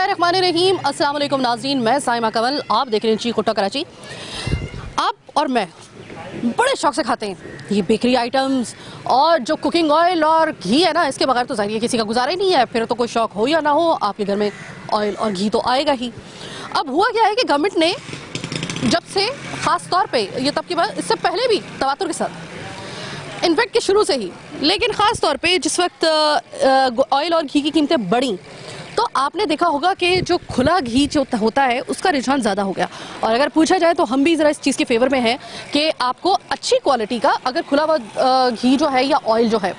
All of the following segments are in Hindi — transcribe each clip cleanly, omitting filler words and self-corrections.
बिस्मिल्लाहिर्रहमानिर्रहीम। अस्सलाम वालेकुम नाज़रीन, मैं साइमा कंवल, आप देख रहे हैं चीख कुट्टा कराची। आप और मैं बड़े शौक से खाते हैं ये बेकरी आइटम्स और जो कुकिंग ऑयल और घी है ना, इसके बगैर तो ज़ाहिर किसी का गुजारा ही नहीं है। फिर तो कोई शौक हो या ना हो, आपके घर में ऑयल और घी तो आएगा ही। अब हुआ क्या है कि गवर्नमेंट ने जब से ख़ास तौर पे ये तब की बात, इससे पहले भी तवातुर के साथ, इनफैक्ट के शुरू से ही, लेकिन ख़ास तौर पे जिस वक्त ऑयल और घी की कीमतें बढ़ी तो आपने देखा होगा कि जो खुला घी जो होता है उसका रुझान ज़्यादा हो गया। और अगर पूछा जाए तो हम भी ज़रा इस चीज़ के फेवर में हैं कि आपको अच्छी क्वालिटी का अगर खुला हुआ घी जो है या ऑयल जो है,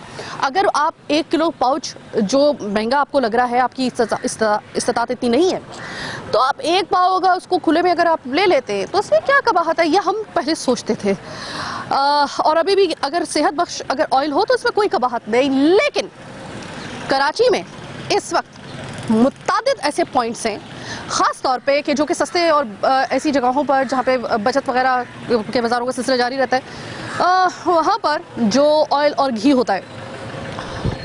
अगर आप 1 किलो पाउच, जो महंगा आपको लग रहा है, आपकी इस्तात इतनी नहीं है, तो आप 1 पाव होगा उसको खुले में अगर आप ले लेते तो उसमें क्या कबाहत है, यह हम पहले सोचते थे। और अभी भी अगर सेहत बख्श अगर ऑयल हो तो इसमें कोई कबाहत नहीं। लेकिन कराची में इस वक्त मुतादिद ऐसे पॉइंट्स हैं, ख़ास तौर पे कि जो कि सस्ते और ऐसी जगहों पर जहाँ पे बचत वगैरह के बाज़ारों का सिलसिला जारी रहता है, वहाँ पर जो ऑयल और घी होता है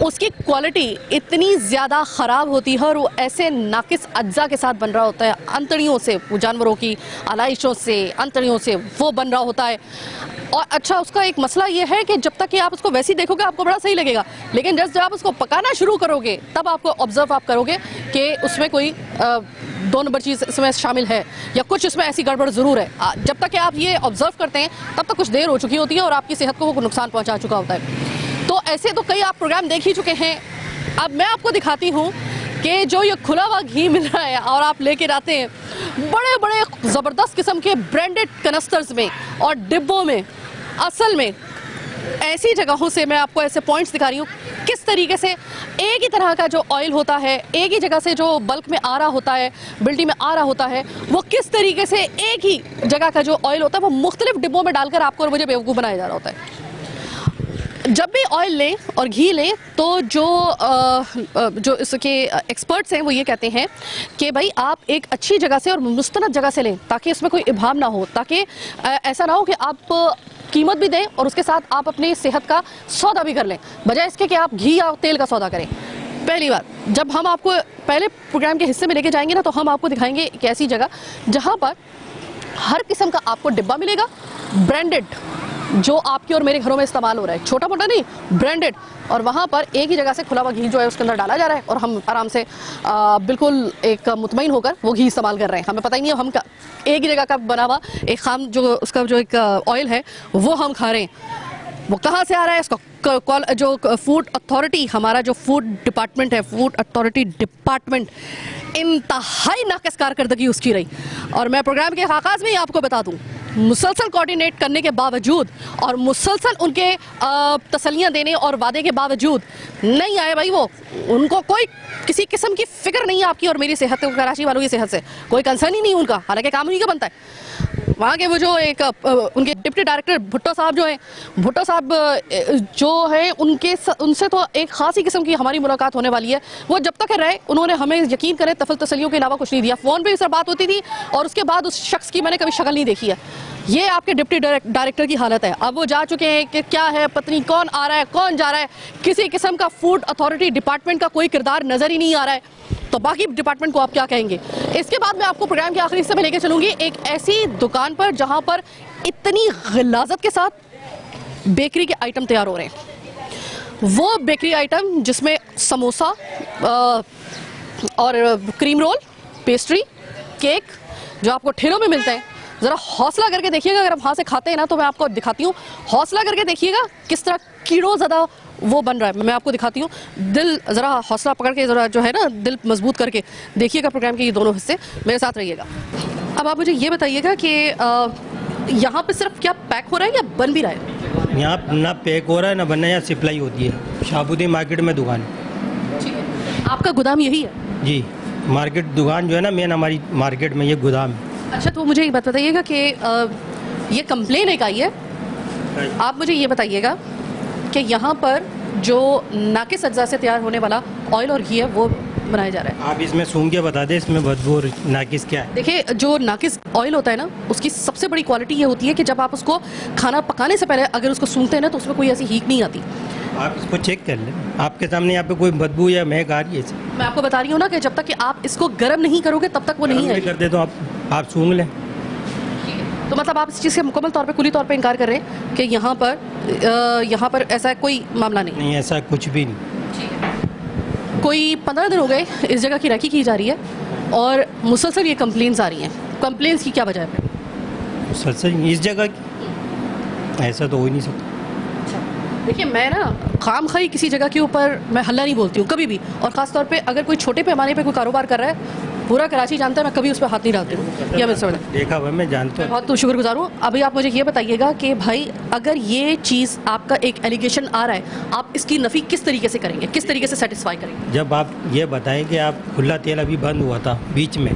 उसकी क्वालिटी इतनी ज़्यादा ख़राब होती है और वो ऐसे नाकिस अज्जा के साथ बन रहा होता है, अंतड़ियों से, जानवरों की आलाइशों से, अंतड़ियों से वो बन रहा होता है। और अच्छा, उसका एक मसला ये है कि जब तक कि आप उसको वैसे ही देखोगे आपको बड़ा सही लगेगा, लेकिन जब आप उसको पकाना शुरू करोगे तब आपको ऑब्जर्व आप करोगे कि उसमें कोई 2 नंबर चीज़ इसमें शामिल है या कुछ इसमें ऐसी गड़बड़ ज़रूर है। जब तक कि आप ये ऑब्जर्व करते हैं तब तक कुछ देर हो चुकी होती है और आपकी सेहत को वो नुकसान पहुँचा चुका होता है। तो ऐसे तो कई आप प्रोग्राम देख ही चुके हैं। अब मैं आपको दिखाती हूँ कि जो ये खुला हुआ घी मिल रहा है और आप लेकर आते हैं बड़े बड़े ज़बरदस्त किस्म के ब्रांडेड कनस्टर्स में और डिब्बों में, असल में ऐसी जगहों से मैं आपको ऐसे पॉइंट्स दिखा रही हूँ किस तरीके से एक ही तरह का जो ऑयल होता है, एक ही जगह से जो बल्क में आ रहा होता है, बिल्टी में आ रहा होता है, वो किस तरीके से एक ही जगह का जो ऑयल होता है वो मुख्तलिफ डिब्बों में डालकर आपको और मुझे बेवकूफ़ बनाया जा रहा होता है। जब भी ऑयल लें और घी लें तो जो इसके एक्सपर्ट्स हैं वो ये कहते हैं कि भाई आप एक अच्छी जगह से और मुस्तनद जगह से लें ताकि इसमें कोई इबाम ना हो, ताकि ऐसा ना हो कि आप कीमत भी दें और उसके साथ आप अपनी सेहत का सौदा भी कर लें, बजाय इसके कि आप घी या तेल का सौदा करें। पहली बात, जब हम आपको पहले प्रोग्राम के हिस्से में लेके जाएंगे ना तो हम आपको दिखाएंगे एक ऐसी जगह जहाँ पर हर किस्म का आपको डिब्बा मिलेगा, ब्रांडेड, जो आपके और मेरे घरों में इस्तेमाल हो रहा है, छोटा मोटा नहीं, ब्रांडेड। और वहाँ पर एक ही जगह से खुला हुआ घी जो है उसके अंदर डाला जा रहा है और हम आराम से बिल्कुल एक मुतमईन होकर वो घी इस्तेमाल कर रहे हैं। हमें पता ही नहीं है हम एक ही जगह का बना हुआ एक खाम जो उसका जो एक ऑयल है वो हम खा रहे हैं। वो कहाँ से आ रहा है, इसका जो फूड अथॉरिटी, हमारा जो फूड डिपार्टमेंट है, फूड अथॉरिटी डिपार्टमेंट, इंतहाई नाक़िस कारकर्दगी उसकी रही। और मैं प्रोग्राम के आगाज़ में ही आपको बता दूँ, मुसलसल कोऑर्डिनेट करने के बावजूद और मुसलसल उनके तसल्लियाँ देने और वादे के बावजूद नहीं आए भाई वो। उनको कोई किसी किस्म की फिक्र नहीं है आपकी और मेरी सेहत, कराची वालों की सेहत से कोई कंसर्न ही नहीं उनका, हालांकि काम उन्हीं का बनता है। वहाँ के वो जो एक उनके डिप्टी डायरेक्टर भुट्टो साहब जो हैं, भुट्टो साहब जो हैं, उनसे तो एक ख़ास ही किस्म की हमारी मुलाकात होने वाली है। वो जब तक रहे उन्होंने हमें यकीन करें तफल तसलियों के अलावा कुछ नहीं दिया। फ़ोन पे सर बात होती थी और उसके बाद उस शख्स की मैंने कभी शक्ल नहीं देखी है। ये आपके डिप्टी डायरेक्टर की हालत है। अब वो जा चुके हैं कि क्या है, पत्नी कौन आ रहा है कौन जा रहा है, किसी किस्म का फूड अथॉरिटी डिपार्टमेंट का कोई किरदार नज़र ही नहीं आ रहा है, तो बाकी डिपार्टमेंट को आप क्या कहेंगे। इसके बाद मैं आपको प्रोग्राम के आखिरी हिस्से में लेकर चलूंगी एक ऐसी दुकान पर जहां पर इतनी गिलाजत के साथ बेकरी के आइटम तैयार हो रहे हैं। वो बेकरी आइटम जिसमें समोसा और क्रीम रोल, पेस्ट्री, केक जो आपको ठेलों में मिलते हैं। ज़रा हौसला करके देखिएगा, अगर आप वहाँ से खाते हैं ना तो मैं आपको दिखाती हूँ, हौसला करके देखिएगा किस तरह कीड़ों ज़्यादा वो बन रहा है। मैं आपको दिखाती हूँ, दिल ज़रा हौसला पकड़ के ज़रा जो है ना दिल मजबूत करके देखिएगा प्रोग्राम के ये दोनों हिस्से, मेरे साथ रहिएगा। अब आप मुझे ये बताइएगा कि यहाँ पे सिर्फ क्या पैक हो रहा है या बन भी रहा है? यहाँ ना पैक हो रहा है ना बनना, यहाँ सप्लाई होती है। शाहबुद्दीन मार्केट में दुकान। ठीक है, आपका गोदाम यही है? जी, मार्केट दुकान जो है ना मेन हमारी मार्केट में, ये गोदाम है। अच्छा, तो मुझे एक बात बताइएगा कि ये कंप्लेन एक आई है, आप मुझे ये बताइएगा कि यहाँ पर जो नाकिस अज्जा से तैयार होने वाला ऑयल और घी है वो बनाया जा रहा है। आप इसमें सूंघ के बता दें इसमें बदबू और नाकिस क्या है। देखिए, जो नाकिस ऑयल होता है ना उसकी सबसे बड़ी क्वालिटी ये होती है कि जब आप उसको खाना पकाने से पहले अगर उसको सूंघते हैं ना तो उसमें कोई ऐसी हीक नहीं आती। आप इसको चेक कर लें, आपके सामने यहाँ पे कोई बदबू या महक आ रही है इससे। मैं आपको बता रही हूँ ना कि जब तक कि आप इसको गर्म नहीं करोगे तब तक वो नहीं गर्म है। कर दे तो आप सूंघ लें। तो मतलब आप इस चीज़ से मुकम्मल तौर पे कुली तौर पे इनकार कर रहे हैं कि यहाँ पर ऐसा कोई मामला नहीं। नहीं, ऐसा कुछ भी नहीं। कोई 15 दिन हो गए इस जगह की रैकी की जा रही है और मुसलसल ये कंप्लेंट्स आ रही हैं। कंप्लेंट्स की क्या वजह है? सच इस जगह की ऐसा तो हो ही नहीं सकता। देखिए, मैं ना खाम खाई किसी जगह के ऊपर मैं हल्ला नहीं बोलती हूँ कभी भी, और ख़ास तौर पे अगर कोई छोटे पैमाने पे कोई कारोबार कर रहा है, पूरा कराची जानता है, मैं कभी उस पर हाथ नहीं डालती हूँ। या मैं समझ देखा हुआ, मैं जानता हूँ। बहुत तो शुक्रगुजार हूँ। अभी आप मुझे ये बताइएगा कि भाई अगर ये चीज़ आपका एक एलिगेशन आ रहा है, आप इसकी नफ़ी किस तरीके से करेंगे, किस तरीके से सेटिस्फाई करेंगे? जब आप ये बताएं कि आप खुला तेल अभी बंद हुआ था बीच में,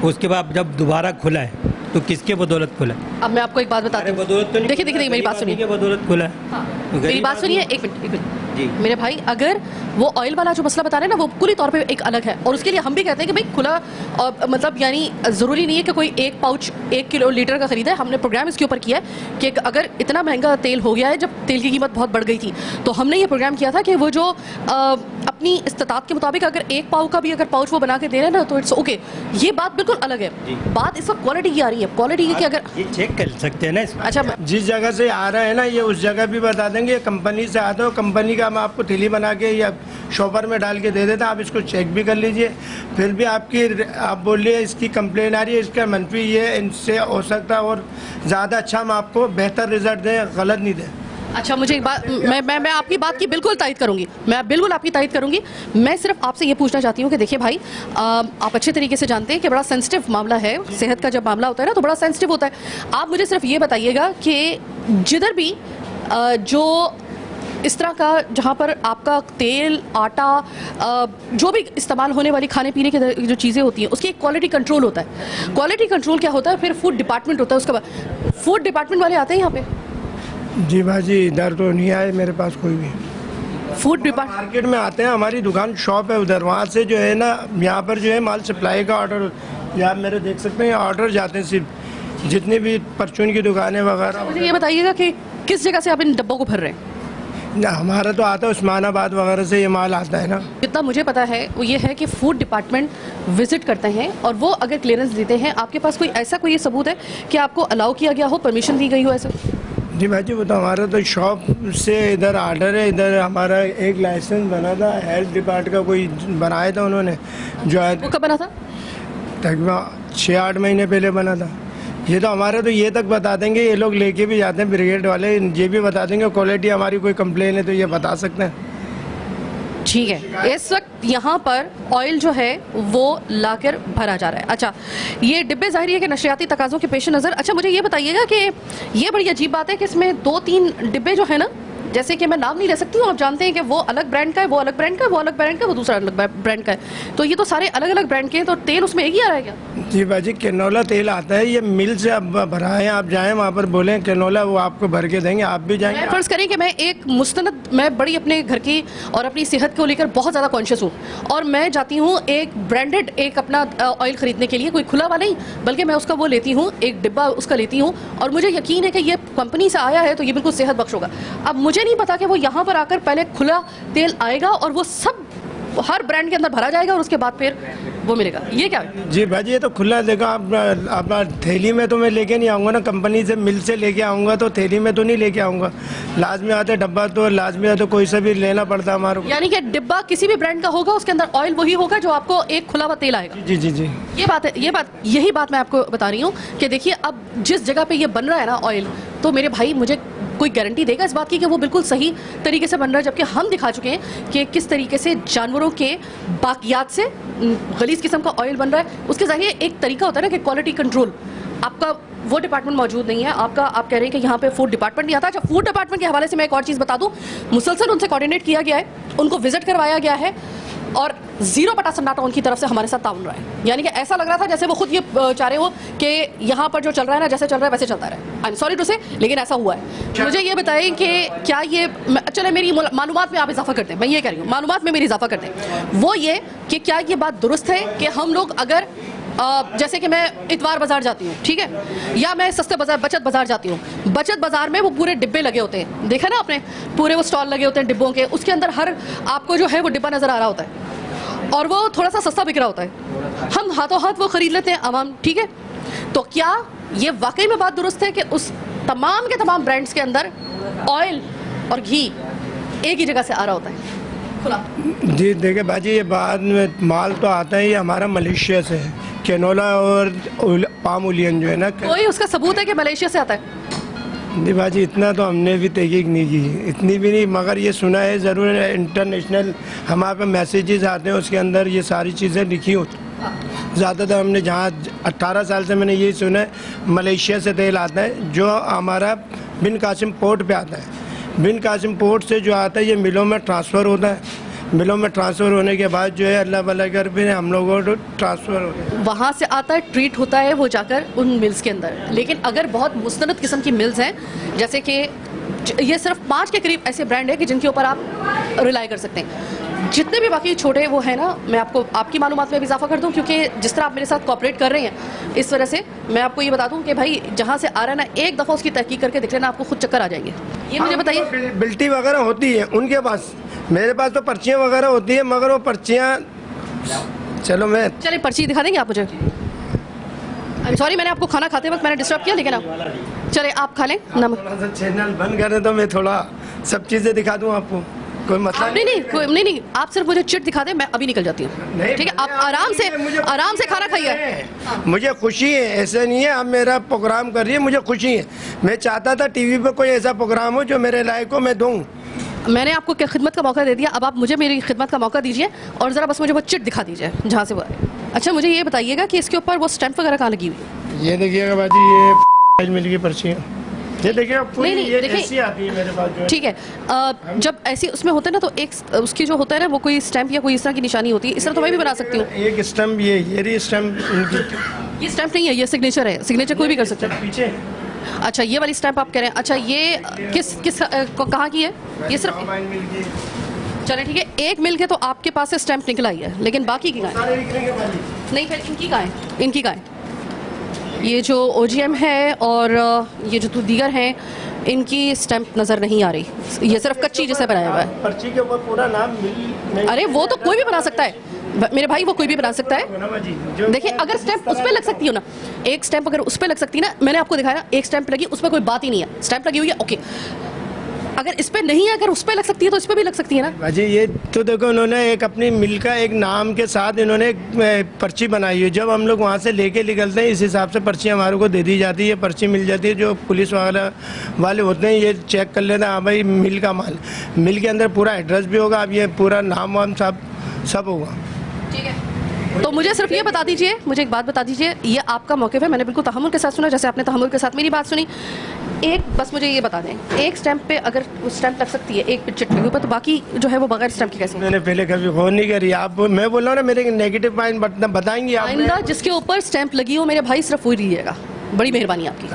उसके बाद जब दोबारा खुला है तो किसके बदौलत खुला है? अब मैं आपको एक बात बताती हूँ। बदौलत तो नहीं, देखिए मेरी बात सुनिए। बदौलत खुला है। हाँ, मेरी बात सुनिए, एक मिनट जी। मेरे भाई, अगर वो ऑयल वाला जो मसला बता रहे हैं ना, वो पूरी तौर पे एक अलग है, और उसके लिए हम भी कहते हैं कि भाई खुला, और मतलब यानी ज़रूरी नहीं है कि कोई एक पाउच 1 किलो लीटर का ख़रीदा है। हमने प्रोग्राम इसके ऊपर किया है कि अगर इतना महंगा तेल हो गया है, जब तेल की कीमत बहुत बढ़ गई थी, तो हमने ये प्रोग्राम किया था कि वो जो अपनी इस्तात के मुताबिक अगर 1 पाव का भी अगर पाउच वो बना के दे रहे हैं ना, तो इट्स ओके। ये बात बिल्कुल अलग है। बात इस वक्त क्वालिटी की आ रही है, क्वालिटी की, अगर ये चेक कर सकते हैं ना इसमें। अच्छा, जिस जगह से आ रहा है ना, ये उस जगह भी बता देंगे। कंपनी से आता हो, कंपनी का हम आपको थैली बना के या शॉपर में डाल के दे देते हैं, आप इसको चेक भी कर लीजिए। फिर भी आप बोलिए इसकी कंप्लेन आ रही है, इसका मनफी ये इनसे हो सकता है और ज़्यादा अच्छा हम आपको बेहतर रिजल्ट दें, गलत नहीं दें। अच्छा, मुझे एक बात, मैं आपकी बात की बिल्कुल तायद करूंगी, मैं बिल्कुल आपकी तायद करूंगी। मैं सिर्फ आपसे ये पूछना चाहती हूँ कि देखिए भाई, आप अच्छे तरीके से जानते हैं कि बड़ा सेंसिटिव मामला है, सेहत का जब मामला होता है ना तो बड़ा सेंसिटिव होता है। आप मुझे सिर्फ ये बताइएगा कि जिधर भी जो इस तरह का, जहाँ पर आपका तेल, आटा, जो भी इस्तेमाल होने वाली खाने पीने की जो चीज़ें होती हैं, उसकी एक क्वालिटी कंट्रोल होता है। क्वालिटी कंट्रोल क्या होता है? फिर फूड डिपार्टमेंट होता है, उसके बाद फूड डिपार्टमेंट वाले आते हैं यहाँ पे। जी भाजी, इधर तो नहीं आए मेरे पास कोई भी। फूड डिपार्टमेंट मार्केट में आते हैं, हमारी दुकान शॉप है उधर, वहाँ से जो है ना, यहाँ पर जो है माल सप्लाई का ऑर्डर, यहाँ मेरे देख सकते हैं ऑर्डर जाते हैं सिर्फ, जितनी भी परचून की दुकानें वगैरह। मुझे ये बताइएगा कि किस जगह से आप इन डब्बों को भर रहे हैं? ना, हमारा तो आता है उस्मानाबाद वगैरह से ये माल आता है ना। जितना मुझे पता है वो ये है कि फूड डिपार्टमेंट विजिट करते हैं और वो अगर क्लियरेंस देते हैं, आपके पास कोई ऐसा कोई सबूत है कि आपको अलाउ किया गया हो, परमिशन दी गई हो ऐसा? जी भाई जी, वो तो हमारा तो शॉप से इधर आर्डर है। इधर हमारा एक लाइसेंस बना था, हेल्थ डिपार्ट का कोई बनाया था उन्होंने, जो है वो कब बना था? तकरीबन 6-8 महीने पहले बना था। ये तो हमारे तो ये तक बता देंगे, ये लोग लेके भी जाते हैं ब्रिगेड वाले, ये भी बता देंगे क्वालिटी हमारी कोई कंप्लेन है तो ये बता सकते हैं। ठीक है, इस वक्त यहाँ पर ऑयल जो है वो लाकर भरा जा रहा है। अच्छा, ये डिब्बे जाहिर है कि नशरियाती तकाज़ों के पेश नज़र। अच्छा, मुझे ये बताइएगा कि ये बड़ी अजीब बात है कि इसमें 2-3 डिब्बे जो है ना, जैसे कि मैं नाम नहीं ले सकती हूँ, आप जानते हैं कि वो अलग ब्रांड का है, वो अलग ब्रांड का है, वो अलग ब्रांड का है, वो दूसरा अलग ब्रांड का है, तो ये तो सारे अलग अलग ब्रांड के हैं, तो तेल उसमें एक ही आ रहा है क्या? जी भाजी, कैनोला तेल आता है, ये मिल से अब भरा है। आप जाएँ वहाँ पर बोलें कैनोला, वो आपको भर के देंगे, आप भी जाएंगे। फर्ज करें कि मैं एक मुस्तनद, मैं बड़ी अपने घर की और अपनी सेहत को लेकर बहुत ज़्यादा कॉन्शियस हूँ, और मैं जाती हूँ एक ब्रांडेड एक अपना ऑयल ख़रीदने के लिए, कोई खुला वाला नहीं, बल्कि मैं उसका वो लेती हूँ, एक डिब्बा उसका लेती हूँ, और मुझे यकीन है कि ये कंपनी से आया है तो ये बिल्कुल सेहत बख्श होगा। अब मुझे नहीं पता कि वो यहाँ पर आकर पहले खुला तेल आएगा और वो सब हर ब्रांड के अंदर भरा जाएगा और उसके बाद फिर वो मिलेगा, ये क्या है? जी भाजी, ये तो खुला देखा अपना थैली में तो मैं लेके नहीं आऊँगा ना, कंपनी से मिल से लेके आऊँगा तो थैली में तो नहीं लेके आऊँगा। लाजमी आते डब्बा तो लाजमी आते, कोई सा भी लेना पड़ता है हमारे को। यानी कि डिब्बा किसी भी ब्रांड का होगा, उसके अंदर ऑयल वही होगा जो आपको एक खुला हुआ तेल आएगा। जी जी जी, ये बात है, यही बात मैं आपको बता रही हूँ कि देखिए, अब जिस जगह पे ये बन रहा है ना ऑयल, तो मेरे भाई मुझे कोई गारंटी देगा इस बात की कि वो बिल्कुल सही तरीके से बन रहा है, जबकि हम दिखा चुके हैं कि किस तरीके से जानवरों के बाकियात से गलीज किस्म का ऑयल बन रहा है। उसके ज़रिए एक तरीका होता है ना कि क्वालिटी कंट्रोल, आपका वो डिपार्टमेंट मौजूद नहीं है, आपका आप कह रहे हैं कि यहाँ पे फूड डिपार्टमेंट नहीं आता। अच्छा, फूड डिपार्टमेंट के हवाले से मैं एक और चीज़ बता दूँ, मुसलसल उनसे कोऑर्डिनेट किया गया है, उनको विजिट करवाया गया है, और 0 सन्नाटा उनकी तरफ से हमारे साथ ताउन रहा है। यानी कि ऐसा लग रहा था जैसे वो खुद ये चाह रहे हो कि यहाँ पर जो चल रहा है ना, जैसे चल रहा है वैसे चलता रहे। आई एम सॉरी टू से, लेकिन ऐसा हुआ है। मुझे ये बताएं कि क्या ये, चले मेरी मालूमात में आप इजाफा करते हैं, मैं ये कह रही हूँ मालूमात में मेरी इजाफा करते हैं, वो ये कि क्या ये बात दुरुस्त है कि हम लोग अगर जैसे कि मैं इतवार बाजार जाती हूँ, ठीक है, या मैं सस्ते बाजार बचत बाजार जाती हूँ। बचत बाजार में वो पूरे डिब्बे लगे होते हैं, देखा ना आपने, पूरे वो स्टॉल लगे होते हैं डिब्बों के, उसके अंदर हर आपको जो है वो डिब्बा नजर आ रहा होता है और वो थोड़ा सा सस्ता बिक रहा होता है, हम हाथों हाथ वो खरीद लेते हैं आवाम, ठीक है। तो क्या ये वाकई में बात दुरुस्त है कि उस तमाम के तमाम ब्रांड्स के अंदर ऑयल और घी एक ही जगह से आ रहा होता है खुला? जी देखिए बाजी, ये बाद में माल तो आता है, ये हमारा मलेशिया से है, कैनोला और पाम ओलियन जो है ना। कोई उसका सबूत है कि मलेशिया से आता है? जी बाजी, इतना तो हमने भी तहकीक नहीं की, इतनी भी नहीं, मगर ये सुना है ज़रूर इंटरनेशनल हमारे पे मैसेजेस आते हैं, उसके अंदर ये सारी चीज़ें लिखी होती। ज़्यादातर हमने जहाँ 18 साल से मैंने यही सुना है, मलेशिया से तेल आता है जो हमारा बिन कासिम पोर्ट पे आता है। बिन कासिम पोर्ट से जो आता है ये मिलों में ट्रांसफ़र होता है, मिलों में ट्रांसफ़र होने के बाद जो है अल्लाह भला कर फिर हम लोगों को ट्रांसफ़र होता है, वहाँ से आता है, ट्रीट होता है वो जाकर उन मिल्स के अंदर। लेकिन अगर बहुत मुस्तनद किस्म की मिल्स हैं, जैसे कि ये सिर्फ 5 के करीब ऐसे ब्रांड है कि जिनके ऊपर आप रिलाई कर सकते हैं, जितने भी बाकी छोटे वो है ना, मैं आपको आपकी मालूमात में भी इजाफा कर दूं, क्योंकि जिस तरह आप मेरे साथ कोऑपरेट कर रहे हैं इस वजह से मैं आपको ये बता दूं कि भाई जहाँ से आ रहा है ना, एक दफ़ा उसकी तहकीक करके देख लेना, आपको खुद चक्कर आ जाएंगे। ये मुझे बताइए, बिल्टी वगैरह होती है उनके पास, मेरे पास तो पर्चियाँ वगैरह होती है, मगर वो पर्चियाँ, चलो मैं चलिए पर्ची दिखा देंगे आप मुझे? सॉरी मैंने आपको खाना खाते वक्त मैंने डिस्टर्ब किया, लेकिन आप चले आप खा लें। थोड़ा सा चैनल बंद कर दें तो मैं थोड़ा सब चीज़ें दिखा दूँ आपको, कोई मसला नहीं, आप सिर्फ मुझे चिट दिखा दें, मैं अभी निकल जाती हूँ, ठीक है? आप आराम से खाना खाइए। मुझे खुशी है, ऐसे नहीं है आप मेरा प्रोग्राम कर रही है, मुझे खुशी है, मैं चाहता था टीवी पे कोई ऐसा प्रोग्राम हो जो मेरे लायक हो, मैं दूँ। मैंने आपको क्या खिदमत का मौका दे दिया, अब आप मुझे मेरी खिदमत का मौका दीजिए और ज़रा बस मुझे वो चिट दिखा दीजिए जहाँ से वो आए। अच्छा मुझे ये बताइएगा कि इसके ऊपर वो स्टैंप वगैरह कहाँ लगी हुई है? ये देखिएगा बाजी, ये मिल गई पर्ची, ये देखिए पूरी ये ऐसी आती है मेरे पास जो है। ठीक है, जब ऐसी उसमें होता है ना, तो एक उसकी जो होता है ना, वो कोई स्टैंप या कोई इस तरह की निशानी होती है, इस तरह तो मैं भी बना सकती हूँ। एक स्टैम्प ये स्टैम्प इनकी, ये स्टैंप नहीं है, ये सिग्नेचर है, सिग्नेचर कोई भी कर सकता है। पीछे अच्छा ये वाली स्टैंप आप कह रहे हैं, अच्छा ये किस कहाँ की है? ये सिर्फ चले ठीक है, एक मिल के तो आपके पास से स्टैंप निकल आई है, लेकिन बाकी की कहाँ है? नहीं फिर इनकी कहाँ है? इनकी कहाँ है? ये जो OGM है और ये जो दीगर हैं, इनकी स्टैंप नज़र नहीं आ रही, ये सिर्फ कच्ची जैसे बनाया हुआ है। पर्ची के ऊपर पूरा नाम मिल, अरे वो तो कोई भी बना सकता है मेरे भाई, वो कोई भी बना सकता है। देखिए अगर स्टैंप उस पर लग सकती हो ना, एक स्टैंप अगर उस पर लग सकती है ना, मैंने आपको दिखाया ना, एक स्टैंप लगी, उस पर कोई बात ही नहीं है, स्टैंप लगी हुई है, ओके। अगर इस पे नहीं है, अगर उस पे लग सकती है तो इस पे भी लग सकती है ना। बाजी ये तो देखो, उन्होंने एक अपनी मिल का एक नाम के साथ इन्होंने एक पर्ची बनाई है, जब हम लोग वहाँ से लेके निकलते हैं इस हिसाब से पर्ची हमारे को दे दी जाती है, पर्ची मिल जाती है, जो पुलिस वाले होते हैं ये चेक कर लेते हैं, हाँ भाई मिल का माल, मिल के अंदर पूरा एड्रेस भी होगा, अब ये पूरा नाम वाम सब होगा। ठीक है, तो मुझे सिर्फ ये बता दीजिए, मुझे एक बात बता दीजिए, ये आपका मौक़िफ़ है, मैंने बिल्कुल तहम्मुल के साथ सुना, जैसे आपने तहम्मुल के साथ मेरी बात सुनी। एक बस मुझे ये बता दें, एक स्टैंप पे अगर स्टैंप लग सकती है एक चिट के ऊपर, तो बाकी जो है वो बगैर स्टैंप की कैसे? मैंने पहले कभी गौर नहीं करी, आप मैं बोल रहा हूँ ना, मेरे नेगेटिव पॉइंट बताएंगे आप। आइंदा जिसके ऊपर स्टैंप लगी हो मेरे भाई, सिर्फ वही लीजिएगा, बड़ी मेहरबानी आपकी।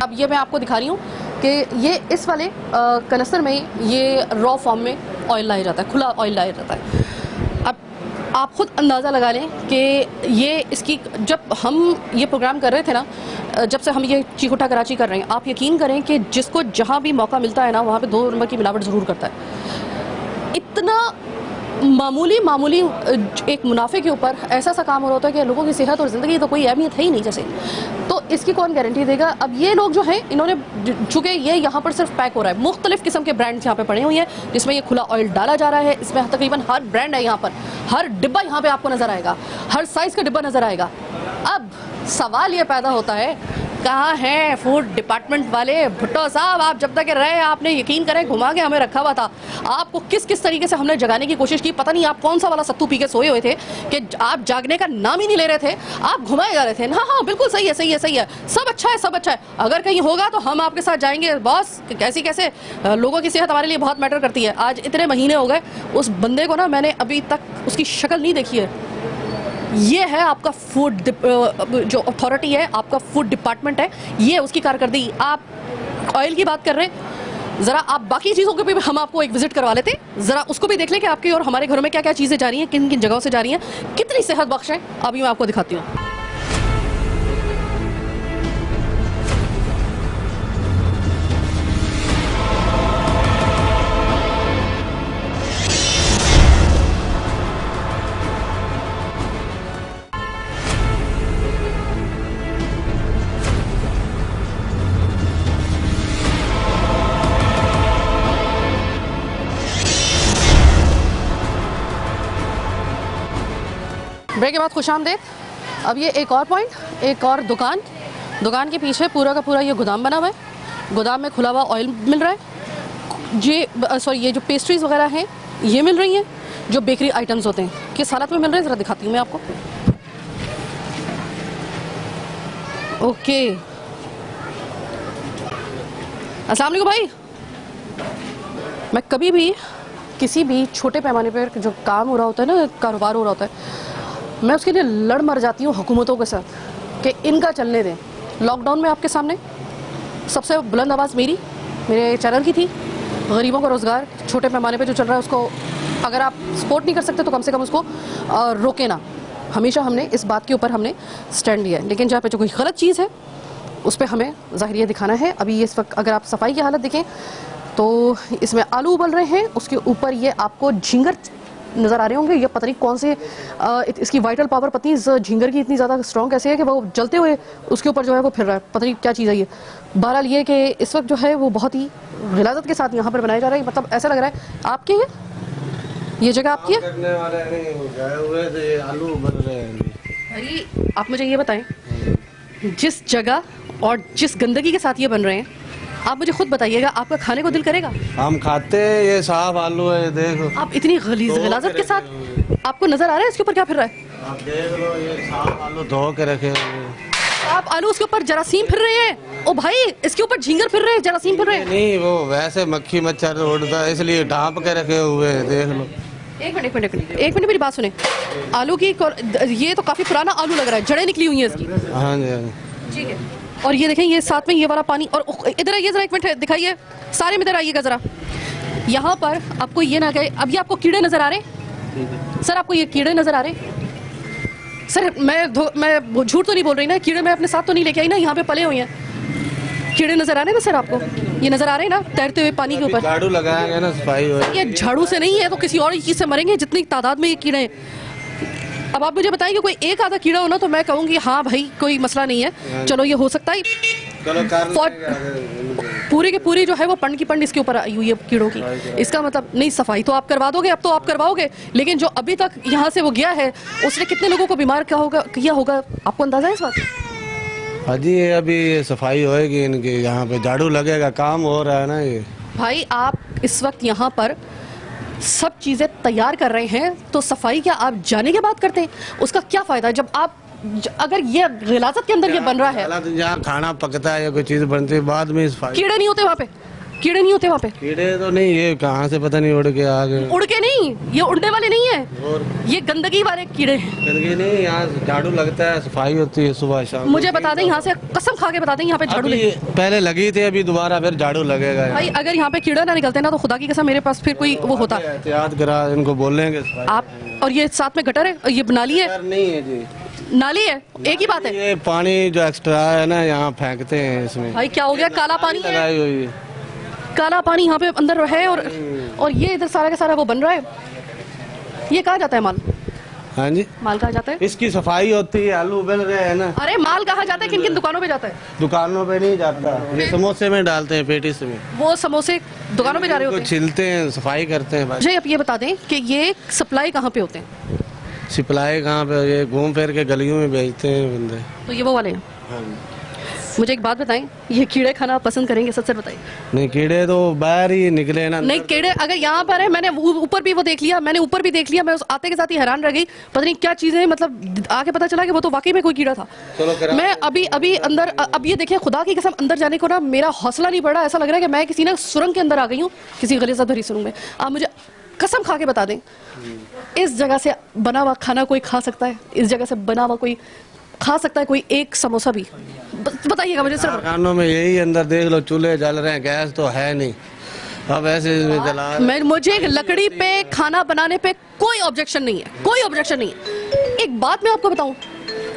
अब ये मैं आपको दिखा रही हूँ कि ये इस वाले कनस्तर में ये रॉ फॉर्म में ऑयल लाया जाता है, खुला ऑयल लाया जाता है। अब आप खुद अंदाज़ा लगा लें कि ये इसकी, जब हम ये प्रोग्राम कर रहे थे ना, जब से हम ये चीखोटा कराची कर रहे हैं, आप यकीन करें कि जिसको जहाँ भी मौका मिलता है ना, वहाँ पे 2 नंबर की मिलावट ज़रूर करता है। इतना मामूली एक मुनाफे के ऊपर ऐसा सा काम हो रहा होता है कि लोगों की सेहत और ज़िंदगी तो कोई अहमियत है ही नहीं जैसे, तो इसकी कौन गारंटी देगा? अब ये लोग जो हैं, इन्होंने चूँकि ये यहाँ पर सिर्फ पैक हो रहा है, मुख्तलिफ़ किस्म के ब्रांड्स यहाँ पे पड़े हुए हैं जिसमें ये खुला ऑयल डाला जा रहा है, इसमें तकरीबन हर ब्रांड है, यहाँ पर हर डिब्बा यहाँ पे आपको नज़र आएगा, हर साइज़ का डिब्बा नज़र आएगा। अब सवाल ये पैदा होता है, कहाँ हैं फूड डिपार्टमेंट वाले? भुट्टो साहब, आप जब तक रहे आपने यकीन करें घुमा के हमें रखा हुआ था, आपको किस किस तरीके से हमने जगाने की कोशिश की, पता नहीं आप कौन सा वाला सत्तू पी के सोए हुए थे कि आप जागने का नाम ही नहीं ले रहे थे, आप घुमाए जा रहे थे। हाँ हाँ बिल्कुल सही है, सही है, सही है, सब अच्छा है, सब अच्छा है, अगर कहीं होगा तो हम आपके साथ जाएंगे बॉस। कैसे लोगों की सेहत हमारे लिए बहुत मैटर करती है। आज इतने महीने हो गए, उस बंदे को ना मैंने अभी तक उसकी शक्ल नहीं देखी है। ये है आपका फूड जो अथॉरिटी है, आपका फूड डिपार्टमेंट है, ये उसकी कारकर्दगी। आप ऑयल की बात कर रहे हैं, ज़रा आप बाकी चीज़ों के भी हम आपको एक विजिट करवा लेते, ज़रा उसको भी देख लें कि आपके और हमारे घरों में क्या क्या चीज़ें जा रही हैं, किन किन जगहों से जा रही हैं, कितनी सेहत बख्श है। अभी मैं आपको दिखाती हूँ। ब्रेक के बाद खुशामदेद। अब ये एक और पॉइंट, एक और दुकान के पीछे पूरा का पूरा ये गोदाम बना हुआ है। गोदाम में खुला हुआ ऑयल मिल रहा है। ये जो पेस्ट्रीज वगैरह हैं ये मिल रही हैं, जो बेकरी आइटम्स होते हैं किस हालत में मिल रहे हैं ज़रा दिखाती हूँ मैं आपको। ओके, अस्सलाम वालेकुम भाई। मैं कभी भी किसी भी छोटे पैमाने पर जो काम हो रहा होता है ना, कारोबार हो रहा होता है, मैं उसके लिए लड़ मर जाती हूँ हुकूमतों के साथ कि इनका चलने दें। लॉकडाउन में आपके सामने सबसे बुलंद आवाज़ मेरे चैनल की थी। गरीबों का रोज़गार छोटे पैमाने पे जो चल रहा है उसको अगर आप सपोर्ट नहीं कर सकते तो कम से कम उसको रोके ना। हमेशा हमने इस बात के ऊपर हमने स्टैंड लिया है, लेकिन जहाँ पे जो कोई गलत चीज़ है उस पर हमें ज़ाहिर दिखाना है। अभी ये इस वक्त अगर आप सफाई की हालत देखें तो इसमें आलू उबल रहे हैं, उसके ऊपर ये आपको झींगर नज़र आ रहे होंगे। ये पता नहीं कौन से इसकी वाइटल पावर पता नहीं इस झींगर की इतनी ज़्यादा स्ट्रॉन्ग कैसे है कि वो जलते हुए उसके ऊपर जो है वो फिर रहा है, पता नहीं क्या चीज़ है ये। बहरहाल ये कि इस वक्त जो है वो बहुत ही गिलाजत के साथ यहाँ पर बनाया जा रहा है। मतलब ऐसा लग रहा है आपके ये जगह आपकी है भाई। आप मुझे ये बताएं, जिस जगह और जिस गंदगी के साथ ये बन रहे हैं, आप मुझे खुद बताइएगा आपका खाने को दिल करेगा? हम खाते हैं, ये साफ आलू है, ये देखो। आप इतनी गिलाजत के साथ आपको नजर आ रहा है इसके ऊपर क्या फिर रहा है? आप देख लो, ये साफ आलू धो के रखे हुए। आप आलू उसके ऊपर जरासीम फिर रहे हैं। ओ भाई, इसके ऊपर झींगर फिर रहे हैं, जरासीम फिर रहे हैं। नहीं, वो वैसे मक्खी मच्छर उड़ता है इसलिए ढांप के रखे हुए हैं, देख लो। एक मिनट मेरी बात सुने। आलू की ये तो काफी पुराना आलू लग रहा है, जड़ें निकली हुई है इसकी। हाँ जी, हाँ जी। ठीक है। और ये देखें, ये साथ में ये वाला पानी, और इधर आइए जरा, एक मिनट दिखाइए, सारे में इधर आइएगा जरा। यहाँ पर आपको ये ना कहे, अब ये आपको कीड़े नजर आ रहे सर? आपको ये कीड़े नजर आ रहे सर? मैं झूठ तो नहीं बोल रही ना, कीड़े मैं अपने साथ तो नहीं लेके आई ना, यहाँ पे पले हुए हैं। कीड़े नजर आ रहे हैं ना सर आपको? ये नजर आ रहे हैं ना तैरते हुए पानी के ऊपर? झाड़ू लगाया गया ना, सफाई हो। ये झाड़ू से नहीं है तो किसी और चीज से मरेंगे, जितनी तादाद में ये कीड़े हैं। अब आप मुझे बताएं कि कोई एक आधा कीड़ा हो ना तो मैं कहूँगी हाँ भाई कोई मसला नहीं है, चलो ये हो सकता है। पूरी की पूरी जो है वो पंड की पंड इसके ऊपर आई हुई है कीड़ों की। इसका मतलब नहीं, सफाई तो आप करवा दोगे, अब तो आप करवाओगे, लेकिन जो अभी तक यहाँ से वो गया है उसने कितने लोगों को बीमार किया होगा, आपको अंदाजा है इस बात? हाँ जी, ये अभी सफाई होएगी इनकी, यहाँ पे झाड़ू लगेगा, काम हो रहा है ना ये। भाई आप इस वक्त यहाँ पर सब चीज़ें तैयार कर रहे हैं तो सफाई क्या आप जाने के बाद करते हैं? उसका क्या फ़ायदा जब आप अगर ये गिलाजत के अंदर ये बन रहा है, जहाँ खाना पकता है या कोई चीज़ बनती है बाद में कीड़े नहीं होते वहाँ पे? कीड़े नहीं होते वहाँ पे? कीड़े तो नहीं, ये कहाँ से पता नहीं उड़ के आ गए। उड़ के नहीं, ये उड़ने वाले नहीं है, और ये गंदगी वाले कीड़े हैं। गंदगी नहीं, यहाँ झाड़ू लगता है, सफाई होती है सुबह शाम। मुझे बता दें, यहाँ से कसम खा के बता दें, यहाँ पे झाड़ू लगी पहले लगी थी, अभी दोबारा फिर झाड़ू लगेगा। भाई अगर यहाँ पे कीड़ा ना निकलते ना तो खुदा की कसम मेरे पास फिर कोई वो होता। एहतियात करा, इनको बोलेंगे आप। और ये साथ में गटर है, ये नाली है? नहीं है जी, नाली है, एक ही बात है। ये पानी जो एक्स्ट्रा है ना यहाँ फेंकते हैं इसमें। भाई क्या हो गया, काला पानी है, लगाई हुई है, काला पानी यहाँ पे अंदर है। और ये इधर सारा का सारा वो बन रहा है। ये कहाँ जाता है माल? हाँ जी, माल कहाँ जाता है? इसकी सफाई होती है, आलू उबल रहे हैं ना। अरे माल कहाँ जाता है, किन किन दुकानों पे जाता है? दुकानों पे नहीं जाता, ये समोसे में डालते हैं, पेटीज में। वो समोसे दुकानों पे जा रहे होते हैं, छिलते हैं, सफाई करते हैं। मुझे अब ये बता दें कि ये सप्लाई कहाँ पे होते हैं? सप्लाई कहाँ पे? ये घूम फिर के गलियों में बेचते हैं बंदे। तो ये वो वाले हैं। हाँ। मुझे एक बात बताएं, ये कीड़े खाना पसंद करेंगे? सच बताइए। नहीं, कीड़े तो बाहर ही निकले ना। नहीं, कीड़े अगर यहाँ पर है, मैंने ऊपर भी वो देख लिया, मैंने ऊपर भी देख लिया, मैं उस आते के साथ ही हैरान रह गई, पता नहीं क्या चीजें, मतलब आके पता चला कि वो तो वाकई में कोई कीड़ा था। मैं अभी अंदर, अब ये देखिए खुदा की कसम अंदर जाने को ना मेरा हौसला नहीं बढ़ा, ऐसा लग रहा है कि मैं किसी ना सुरंग के अंदर आ गई हूँ, किसी गलीज़ा भरी सुरंग में। आप मुझे कसम खा के बता दें, इस जगह से बना हुआ खाना कोई खा सकता है? इस जगह से बना हुआ कोई खा सकता है कोई एक समोसा भी? बताइएगा मुझे सर। खानों में यही अंदर देख लो, चूल्हे जल रहे हैं, गैस तो है नहीं, अब ऐसे इसमें जला मुझे लकड़ी पे खाना बनाने पे कोई ऑब्जेक्शन नहीं है, कोई ऑब्जेक्शन नहीं है। एक बात मैं आपको बताऊं,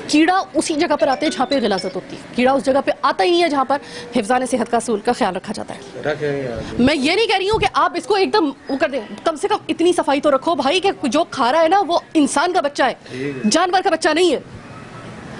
कीड़ा उसी जगह पर आते हैं जहाँ पे गिलाजत होती है। कीड़ा उस जगह पे आता ही नहीं है जहाँ पर हिफ्ज़ान सेहत का असूल का ख्याल रखा जाता है। मैं ये नहीं कह रही हूँ कि आप इसको एकदम वो कर दें, कम से कम इतनी सफाई तो रखो भाई कि जो खा रहा है ना वो इंसान का बच्चा है, जानवर का बच्चा नहीं है।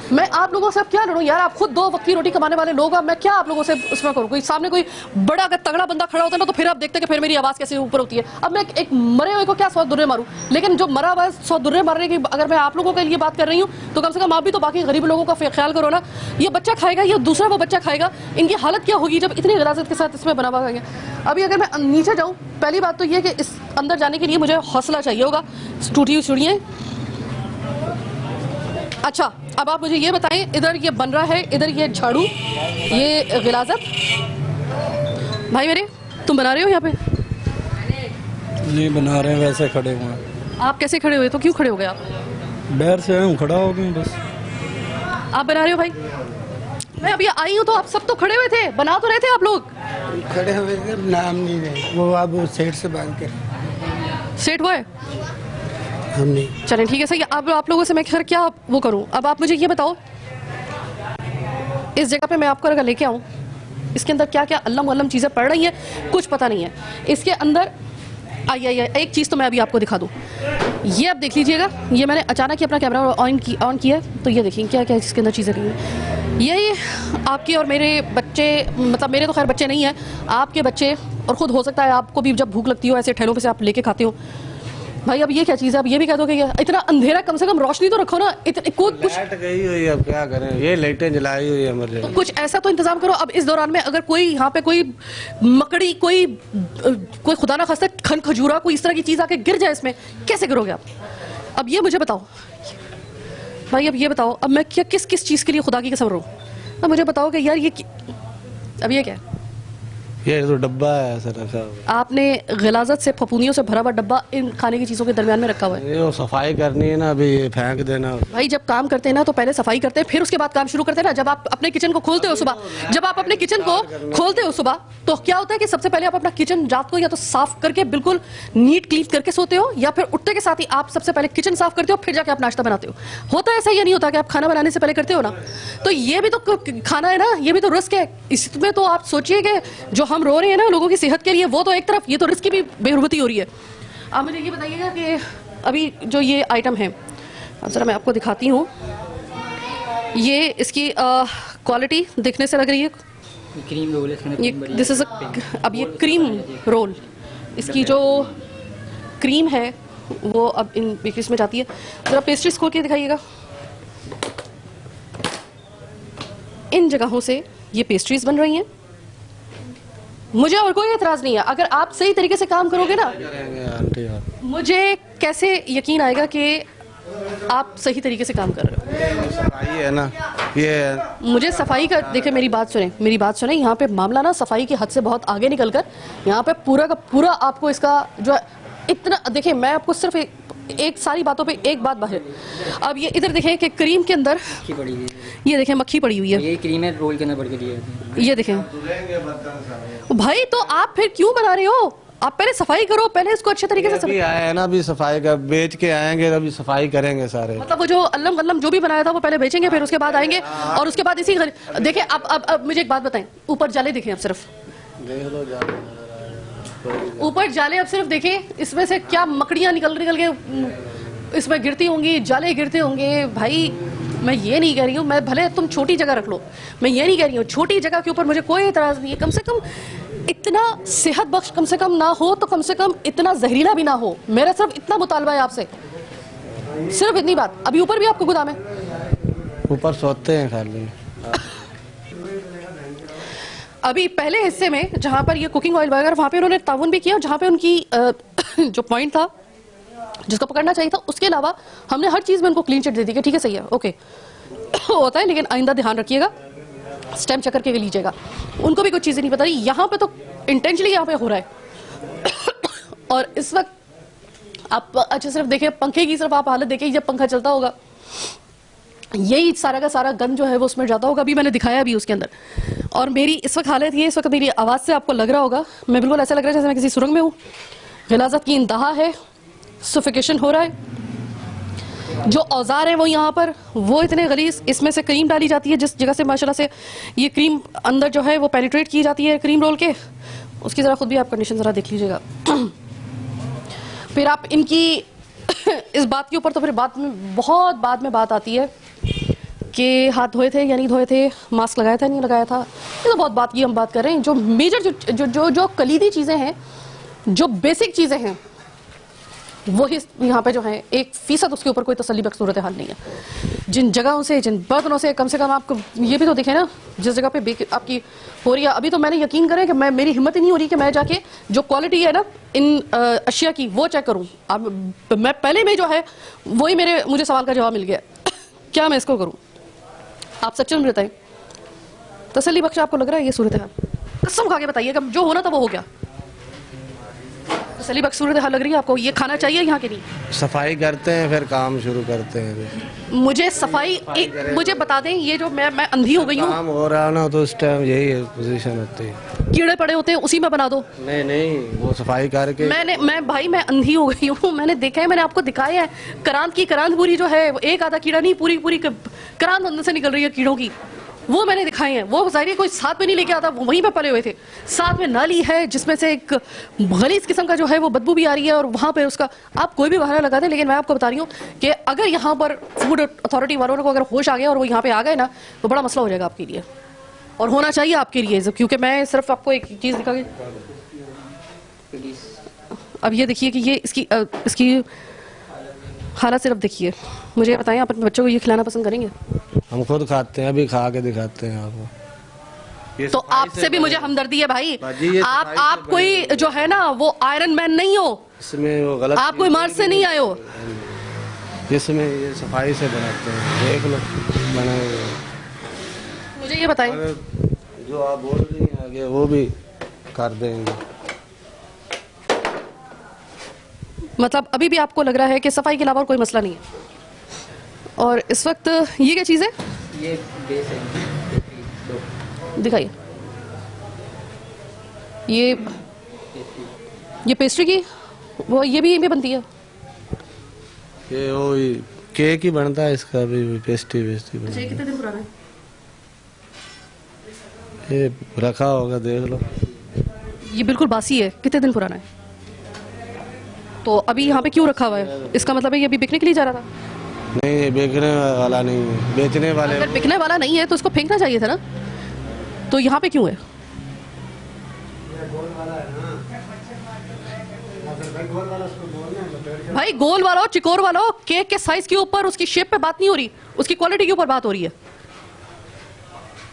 मैं आप लोगों से अब क्या लड़ूं यार, आप खुद 2 वक्त की रोटी कमाने वाले लोग, मैं क्या आप लोगों से उसमें करूं? कोई सामने कोई बड़ा अगर तगड़ा बंदा खड़ा होता है ना तो फिर आप देखते कि फिर मेरी आवाज़ कैसे ऊपर होती है। अब मैं एक मरे हुए को क्या 100 दुर्रे मारूं, लेकिन जो मरा हुआ 100 दुर्रे मारने की अगर मैं आप लोगों के लिए बात कर रही हूँ तो कम से कम आप भी तो बाकी गरीब लोगों का ख्याल करो ना। ये बच्चा खाएगा, ये दूसरा वो बच्चा खाएगा, इनकी हालत क्या होगी जब इतनी गिलाजत के साथ इसमें बना हुआ है। अभी अगर मैं नीचे जाऊँ, पहली बात तो ये कि इस अंदर जाने के लिए मुझे हौसला चाहिए होगा, टूटी हुई सीढ़ियाँ। अच्छा, अब आप मुझे ये बताएं, इधर ये बन रहा है, इधर ये झाड़ू, ये गिलाजत। भाई मेरे, तुम बना रहे हो यहाँ पे? नहीं बना रहे हैं, वैसे खड़े हुए हैं। आप कैसे खड़े हुए? तो क्यों खड़े हो गए आप? बैर से आया हूँ, खड़ा हो गया बस। आप बना रहे हो भाई? मैं अभी आई हूँ तो आप सब तो खड़े हुए थे, बना तो रहे थे आप लोग। खड़े हुए थे, नाम नहीं रहे वो, अब सेठ से बात कर। सेठ वो है? हम नहीं। चलें ठीक है, सही है। अब आप लोगों से मैं खैर क्या वो करूं। अब आप मुझे ये बताओ, इस जगह पे मैं आपको अगर लेके आऊं, इसके अंदर क्या क्या अल्लम वल्लम चीज़ें पड़ रही हैं, कुछ पता नहीं है इसके अंदर। आइए एक चीज़ तो मैं अभी आपको दिखा दूं, ये आप देख लीजिएगा। ये मैंने अचानक ही अपना कैमरा ऑन किया तो ये देखिए क्या क्या इसके अंदर चीज़ें रही हैं। ये आपके और मेरे बच्चे, मतलब मेरे तो खैर बच्चे नहीं हैं, आपके बच्चे, और ख़ुद हो सकता है आपको भी जब भूख लगती हो ऐसे ठेलों पे से आप लेके खाते हो। भाई अब ये क्या चीज़ है? अब ये भी कह दो कि ये इतना अंधेरा, कम से कम रोशनी तो रखो ना। कुछ लाइट गई हुई है, अब क्या करें, ये लाइटें जलाई हुई है हमारे। तो कुछ ऐसा तो इंतजाम करो। अब इस दौरान में अगर कोई यहाँ पे कोई मकड़ी, कोई खुदा ना खास्ता खजूरा, कोई इस तरह की चीज़ आके गिर जाए इसमें, कैसे करोगे आप? अब ये मुझे बताओ भाई, अब ये बताओ, अब मैं क्या किस किस चीज़ के लिए खुदा की कसम रहूं? अब मुझे बताओ कि यार अब ये क्या है? ये तो डब्बा है ऐसा रखा हुआ। आपने गिलाजत से, फफूंदियों से भरा हुआ डब्बा इन खाने की चीज़ों के दरमियान में रखा हुआ है। ये वो सफाई करनी है ना, अभी ये फेंक देना। भाई जब काम करते हैं ना तो पहले सफाई करते हैं, फिर उसके बाद काम शुरू करते हैं ना। जब आप अपने किचन को खोलते हो सुबह, जब आप अपने किचन को खोलते हो सुबह, तो क्या होता है कि सबसे पहले आप अपना किचन रात को या तो साफ करके बिल्कुल नीट क्लीन करके सोते हो, या फिर उठते के साथ ही आप सबसे पहले किचन साफ करते हो, फिर जाके आप नाश्ता बनाते हो। होता है ऐसा, या नहीं होता कि आप खाना बनाने से पहले करते हो ना? तो ये भी तो खाना है ना, ये भी तो रिस्क है। इसमें तो आप सोचिए कि जो हम रो रहे हैं ना लोगों की सेहत के लिए, वो तो एक तरफ, ये तो रिस्क की भी बेहुरमती हो रही है। आप मुझे ये बताइएगा कि अभी जो ये आइटम है, अब जरा मैं आपको दिखाती हूँ, ये इसकी क्वालिटी देखने से लग रही है क्रीम रोल है, ये दिस इज अब ये क्रीम रोल, इसकी जो क्रीम है वो अब इन बेकरीज में जाती है। जरा पेस्ट्रीज खोल के दिखाइएगा। इन जगहों से ये पेस्ट्रीज बन रही हैं। मुझे और कोई एतराज नहीं है अगर आप सही तरीके से काम करोगे ना। मुझे कैसे यकीन आएगा कि आप सही तरीके से काम कर रहे हो? सफाई है ना ये। मुझे सफाई का, देखिए मेरी बात सुने, यहाँ पे मामला ना सफाई की हद से बहुत आगे निकल कर यहाँ पे पूरा का पूरा आपको इसका जो इतना, देखिए मैं आपको सिर्फ एक सारी बातों पे एक बात बाहर। अब ये इधर देखें कि क्रीम के अंदर मक्खी पड़ी हुई है, ये देखें मक्खी पड़ी हुई है, ये क्रीम है रोल के अंदर पड़ के दिया है। ये देखें भाई, तो आप फिर क्यों बना रहे हो? आप पहले सफाई करो, पहले इसको अच्छे तरीके से अभी आए हैं ना, अभी सफाई का बेच के आएंगे, अभी सफाई करेंगे सारे। मतलब वो जो अल्लम गल्लम जो भी बनाया था वो पहले बेचेंगे, फिर उसके बाद आएंगे, और उसके बाद इसी देखिए। अब मुझे एक बात बताएं, ऊपर जाले देखें आप, सिर्फ ऊपर जाले अब सिर्फ देखें, इसमें से क्या मकड़ियां निकल के इसमें गिरती होंगी, जाले गिरते होंगे। भाई मैं ये नहीं कह रही हूँ, मैं भले तुम छोटी जगह रख लो, मैं ये नहीं कह रही हूँ, छोटी जगह के ऊपर मुझे कोई एतराज नहीं है। कम से कम इतना सेहत बख्श कम से कम ना हो, तो कम से कम इतना जहरीला भी ना हो। मेरा सिर्फ इतना मुतालबा है आपसे, सिर्फ इतनी बात। अभी ऊपर भी आपको गोदाम है? ऊपर सोते हैं खाली। अभी पहले हिस्से में जहाँ पर ये कुकिंग ऑयल वगैरह, वहाँ पे उन्होंने ताउन भी किया, जहाँ पे उनकी जो पॉइंट था जिसको पकड़ना चाहिए था, उसके अलावा हमने हर चीज़ में उनको क्लीन चिट दे दी कि ठीक है सही है, ओके होता है, लेकिन आइंदा ध्यान रखिएगा, स्टैम्प चेक करके लीजिएगा। उनको भी कुछ चीज़ें नहीं पता रही, यहाँ पे तो इंटेंशनली यहाँ पे हो रहा है। और इस वक्त आप अच्छा सिर्फ देखें पंखे की, सिर्फ आप हालत देखें, जब पंखा चलता होगा यही सारा का सारा गन जो है वो उसमें जाता होगा। अभी मैंने दिखाया भी उसके अंदर। और मेरी इस वक्त हालत ये, इस वक्त मेरी आवाज़ से आपको लग रहा होगा, मैं बिल्कुल ऐसा लग रहा है जैसे मैं किसी सुरंग में हूँ। गिलाजत की इंतहा है, सफोकेशन हो रहा है। जो औजार है वो यहाँ पर वो इतने गलीज, इसमें से क्रीम डाली जाती है जिस जगह से माशाल्लाह से ये क्रीम अंदर जो है वो पेनिट्रेट की जाती है क्रीम रोल के, उसकी ज़रा खुद भी आप कंडीशन ज़रा देख लीजिएगा। फिर आप इनकी इस बात के ऊपर तो फिर बहुत बाद में बात आती है कि हाथ धोए थे या नहीं धोए थे, मास्क लगाया था नहीं लगाया था। ये तो बहुत बात की हम बात कर रहे हैं। जो मेजर जो कलीदी चीज़ें हैं, जो बेसिक चीज़ें हैं, वही यहाँ पे जो है 1% उसके ऊपर कोई तसल्ली बख्श सूरत हाल नहीं है। जिन जगहों से, जिन बर्तनों से, कम आपको ये भी तो दिखे ना जिस जगह पे आपकी हो रही है। अभी तो मैंने यकीन करें कि मेरी हिम्मत ही नहीं हो रही कि मैं जाके जो क्वालिटी है ना इन अशिया की वो चेक करूँ। अब मैं पहले में जो है वही मुझे सवाल का जवाब मिल गया। क्या मैं इसको करूँ? आप सच्चे में बताएं, तसल्ली बख्श आपको लग रहा है ये सूरत हाल? कसम खा के बताइएगा, जो होना था वो हो गया। तसल्ली बख्श सूरत हाल लग रही है आपको? ये खाना चाहिए यहाँ के नहीं? सफाई करते हैं फिर काम शुरू करते हैं। मुझे सफाई मुझे बता दें, ये जो मैं अंधी हो गई हूँ, काम हो रहा है ना तो उस टाइम यही पोजीशन होती है। कीड़े पड़े होते हैं उसी में बना दो। नहीं वो सफाई करके मैं अंधी हो गई हूँ। मैंने देखा है, मैंने आपको दिखाया है। करांत पूरी जो है एक आधा कीड़ा नहीं, पूरी करांत अंदर से निकल रही है कीड़ों की, वो मैंने दिखाए हैं। वो जाहिर कोई साथ में नहीं लेके आता, वहीं पे पले हुए थे। साथ में नाली है जिसमें से एक गलीज किस्म का जो है वो बदबू भी आ रही है, और वहाँ पे उसका आप कोई भी बहाना लगा दें। लेकिन मैं आपको बता रही हूँ कि अगर यहाँ पर फूड अथॉरिटी वालों को अगर होश आ गया और वो यहाँ पे आ गए ना तो बड़ा मसला हो जाएगा आपके लिए, और होना चाहिए आपके लिए। क्योंकि मैं सिर्फ आपको एक चीज़ दिखा के, अब ये देखिए कि ये इसकी हालत सिर्फ देखिए। मुझे बताएं, आप अपने बच्चों को ये खिलाना पसंद करेंगे? हम खुद खाते हैं, अभी खा के दिखाते हैं आपको। तो आपसे भी मुझे हमदर्दी है भाई। आप कोई जो है ना वो आयरन मैन नहीं हो, इसमें वो गलत, आप कोई मार्स से नहीं आए हो। जिसमें ये सफाई से बनाते हैं, देख लो बने हुए। मुझे ये बताएं, जो आप बोल रही हैं आगे वो भी कर देंगे। मतलब अभी भी आपको लग रहा है कि सफाई के अलावा और कोई मसला नहीं है? और इस वक्त ये क्या चीज़ है? ये बेस है, दिखाइए। ये पेस्ट्री की वो ये भी बनती है? ये वो केक ही बनता है इसका भी, पेस्ट्री अच्छा, ये कितने दिन पुराना है? ये रखा होगा, देख लो। ये बिल्कुल बासी है। कितने दिन पुराना है? तो अभी यहाँ पे क्यों रखा हुआ है? इसका मतलब है ये अभी बिकने के लिए जा रहा था? नहीं, ये बिकने वाला नहीं है, बेचने वाले। अगर बिकने वाला नहीं है तो इसको फेंकना चाहिए था ना, तो यहाँ पे क्यों है? भाई गोल वाला हो, चिकोर वाला हो, केक के साइज के ऊपर उसकी शेप पे बात नहीं हो रही, उसकी क्वालिटी के ऊपर बात हो रही है।